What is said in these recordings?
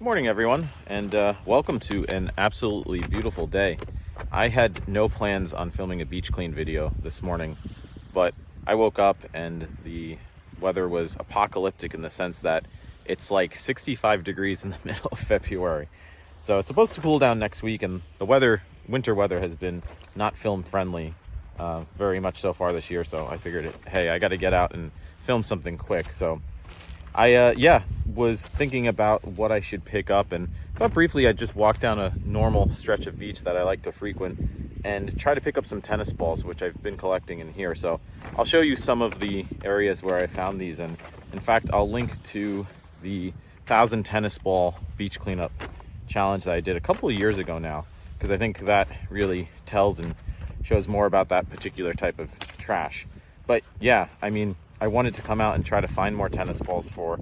Morning, everyone, and welcome to an absolutely beautiful day. I had no plans on filming a beach clean video this morning, but I woke up and the weather was apocalyptic in the sense that it's like 65 degrees in the middle of February. So it's supposed to cool down next week, and the winter weather has been not film friendly very much so far this year. So I figured, hey, I got to get out and film something quick. So I was thinking about what I should pick up, and thought briefly I'd just walk down a normal stretch of beach that I like to frequent and try to pick up some tennis balls, which I've been collecting in here. So I'll show you some of the areas where I found these, and in fact I'll link to the 1,000 tennis ball beach cleanup challenge that I did a couple of years ago now, because I think that really tells and shows more about that particular type of trash. But yeah, I mean, I wanted to come out and try to find more tennis balls for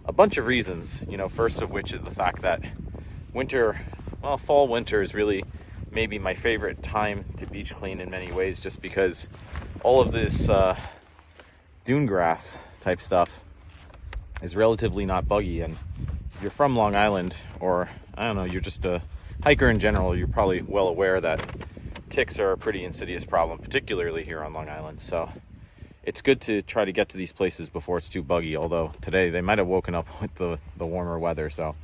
a bunch of reasons. First of which is the fact that fall winter is really maybe my favorite time to beach clean in many ways, just because all of this dune grass type stuff is relatively not buggy. And if you're from Long Island, or I don't know, you're just a hiker in general, you're probably well aware that ticks are a pretty insidious problem, particularly here on Long Island. So it's good to try to get to these places before it's too buggy, although today they might have woken up with the warmer weather. So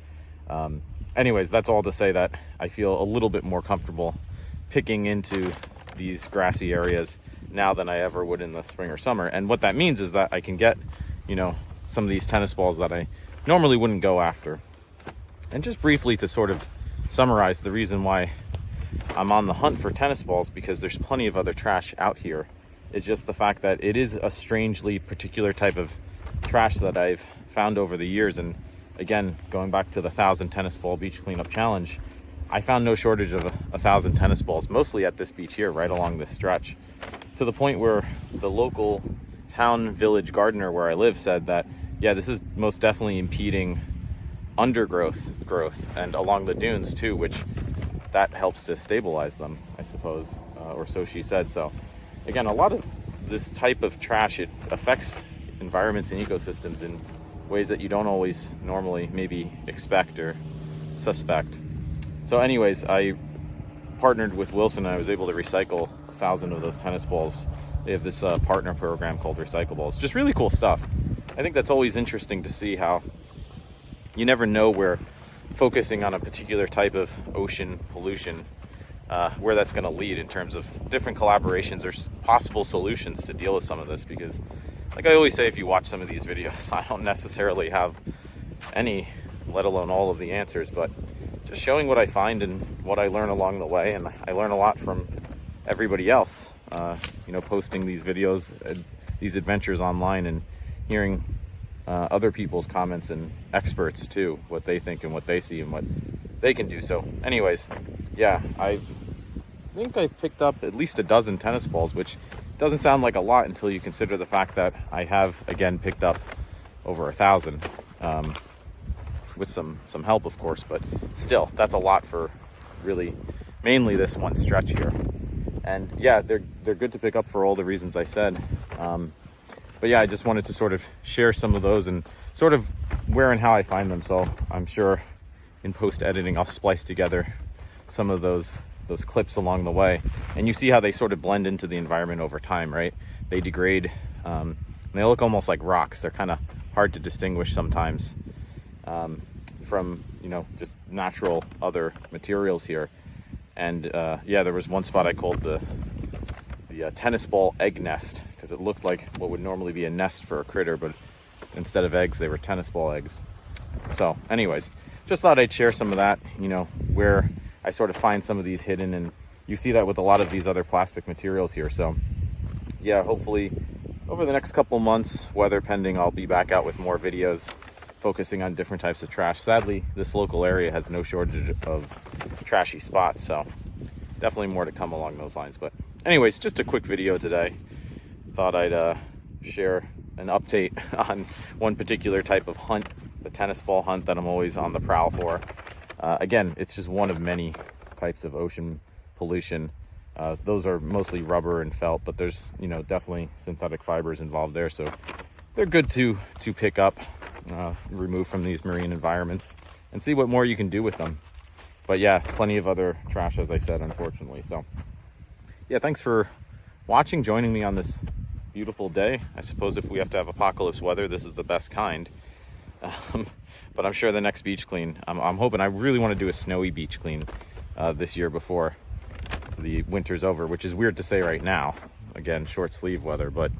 anyways, that's all to say that I feel a little bit more comfortable picking into these grassy areas now than I ever would in the spring or summer. And what that means is that I can get, some of these tennis balls that I normally wouldn't go after. And just briefly to sort of summarize the reason why I'm on the hunt for tennis balls, because there's plenty of other trash out here, is just the fact that it is a strangely particular type of trash that I've found over the years. And again, going back to the 1,000 tennis ball beach cleanup challenge, I found no shortage of 1,000 tennis balls, mostly at this beach here, right along this stretch, to the point where the local town village gardener where I live said that, yeah, this is most definitely impeding undergrowth growth, and along the dunes too, which that helps to stabilize them, I suppose, or so she said. So again, a lot of this type of trash, it affects environments and ecosystems in ways that you don't always normally maybe expect or suspect. So anyways, I partnered with Wilson and I was able to recycle 1,000 of those tennis balls. They have this partner program called Recyclables. Just really cool stuff. I think that's always interesting to see how you never know where focusing on a particular type of ocean pollution, where that's going to lead in terms of different collaborations or possible solutions to deal with some of this. Because like I always say, if you watch some of these videos, I don't necessarily have any, let alone all of the answers, but just showing what I find and what I learn along the way. And I learn a lot from everybody else, posting these videos, these adventures online, and hearing other people's comments and experts too, what they think and what they see and what they can do. So anyways, yeah, I think I picked up at least a dozen tennis balls, which doesn't sound like a lot until you consider the fact that I have again picked up over 1,000, with some help, of course, but still, that's a lot for really mainly this one stretch here. And yeah, they're good to pick up for all the reasons I said. But yeah, I just wanted to sort of share some of those and sort of where and how I find them. So I'm sure in post editing I'll splice together some of those clips along the way, and you see how they sort of blend into the environment over time, right? They degrade, and they look almost like rocks. They're kind of hard to distinguish sometimes from just natural other materials here. And yeah, there was one spot I called the tennis ball egg nest, because it looked like what would normally be a nest for a critter, but instead of eggs, they were tennis ball eggs. So anyways, just thought I'd share some of that, where I sort of find some of these hidden, and you see that with a lot of these other plastic materials here. So yeah, hopefully over the next couple months, weather pending, I'll be back out with more videos focusing on different types of trash. Sadly, this local area has no shortage of trashy spots, so definitely more to come along those lines. But anyways, just a quick video today. Thought I'd share an update on one particular type of hunt, the tennis ball hunt that I'm always on the prowl for. Again, it's just one of many types of ocean pollution. Those are mostly rubber and felt, but there's definitely synthetic fibers involved there, so they're good to pick up, remove from these marine environments. and see what more you can do with them. But yeah, plenty of other trash, as I said, unfortunately. So yeah, thanks for watching, joining me on this beautiful day. I suppose if we have to have apocalypse weather, this is the best kind. But I'm sure the next beach clean, I'm hoping, I really want to do a snowy beach clean this year before the winter's over, which is weird to say right now. Again, short sleeve weather, but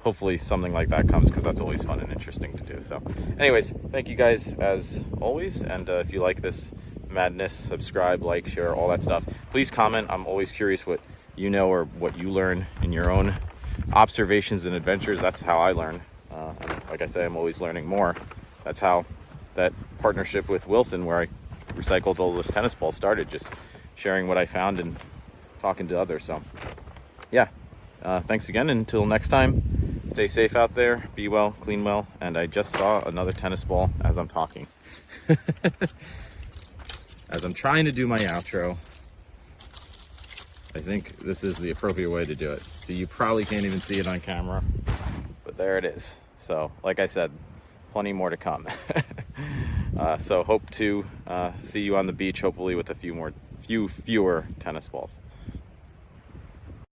hopefully something like that comes, because that's always fun and interesting to do. So anyways, thank you guys as always, and if you like this madness, subscribe, like, share, all that stuff. Please comment. I'm always curious what you know or what you learn in your own observations and adventures. That's how I learn, and like I say, I'm always learning more. That's how that partnership with Wilson, where I recycled all those tennis balls, started, just sharing what I found and talking to others. So yeah, thanks again. Until next time, stay safe out there, be well, clean well. And I just saw another tennis ball as I'm talking. As I'm trying to do my outro, I think this is the appropriate way to do it. So you probably can't even see it on camera, but there it is. So like I said, plenty more to come. So hope to see you on the beach, hopefully with a few fewer tennis balls.